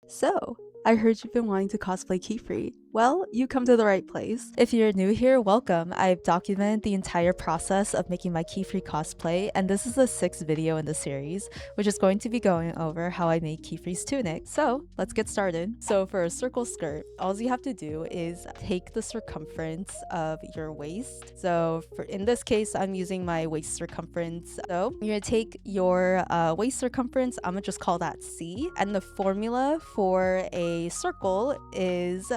So, I heard you've been wanting to cosplay Qifrey. Well, you come to the right place. If you're new here, welcome. I've documented the entire process of making my Qifrey cosplay, and this is the sixth video in the series, which is going to be going over how I made Qifrey's tunic. So, let's get started. So, for a circle skirt, all you have to do is take the circumference of your waist. So, in this case, I'm using my waist circumference. So, you're gonna take your waist circumference, I'm gonna just call that C, and the formula for a circle is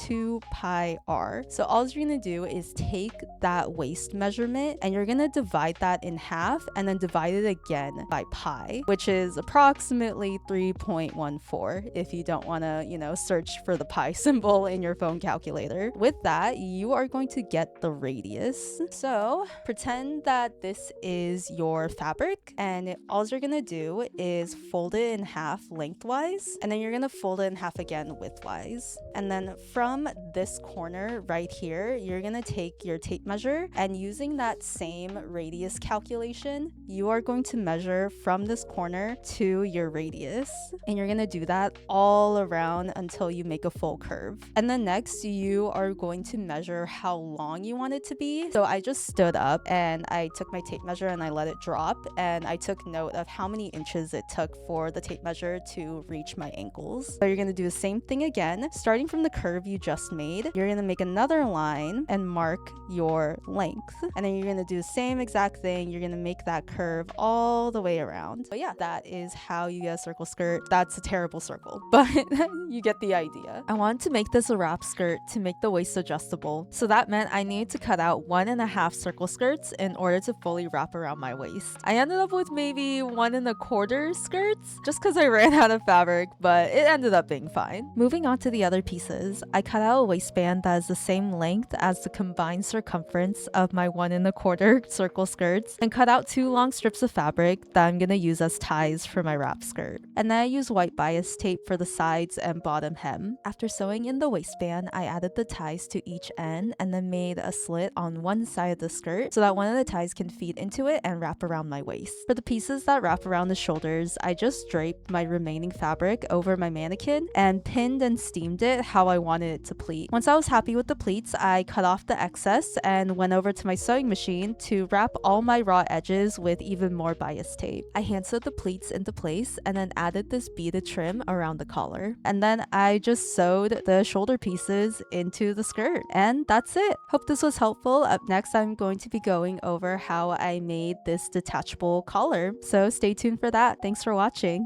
2 pi r. So all you're gonna do is take that waist measurement and you're gonna divide that in half and then divide it again by pi, which is approximately 3.14 if you don't want to, search for the pi symbol in your phone calculator. With that, you are going to get the radius. So pretend that this is your fabric, and all you're gonna do is fold it in half lengthwise, and then you're gonna fold it in half again widthwise. And then from this corner right here, you're gonna take your tape measure, and using that same radius calculation, you are going to measure from this corner to your radius, and you're gonna do that all around until you make a full curve. And then next, you are going to measure how long you want it to be. So I just stood up and I took my tape measure and I let it drop, and I took note of how many inches it took for the tape measure to reach my ankles. So you're gonna do the same thing again. Starting from the curve you just made, you're gonna make another line and mark your length. And then you're gonna do the same exact thing. You're gonna make that curve all the way around. But yeah, that is how you get a circle skirt. That's a terrible circle, but you get the idea. I wanted to make this a wrap skirt to make the waist adjustable. So that meant I needed to cut out 1.5 circle skirts in order to fully wrap around my waist. I ended up with maybe 1.25 skirts just because I ran out of fabric, but it ended up being fine. Moving on to the other pieces, I cut out a waistband that is the same length as the combined circumference of my 1.25 circle skirts, and cut out 2 long strips of fabric that I'm gonna use as ties for my wrap skirt. And then I used white bias tape for the sides and bottom hem. After sewing in the waistband, I added the ties to each end and then made a slit on one side of the skirt so that one of the ties can feed into it and wrap around my waist. For the pieces that wrap around the shoulders, I just draped my remaining fabric over my mannequin and pinned and steamed it how I wanted it to pleat. Once I was happy with the pleats, I cut off the excess and went over to my sewing machine to wrap all my raw edges with even more bias tape. I hand sewed the pleats into place and then added this beaded trim around the collar. And then I just sewed the shoulder pieces into the skirt. And that's it. Hope this was helpful. Up next, I'm going to be going over how I made this detachable collar. So stay tuned for that. Thanks for watching.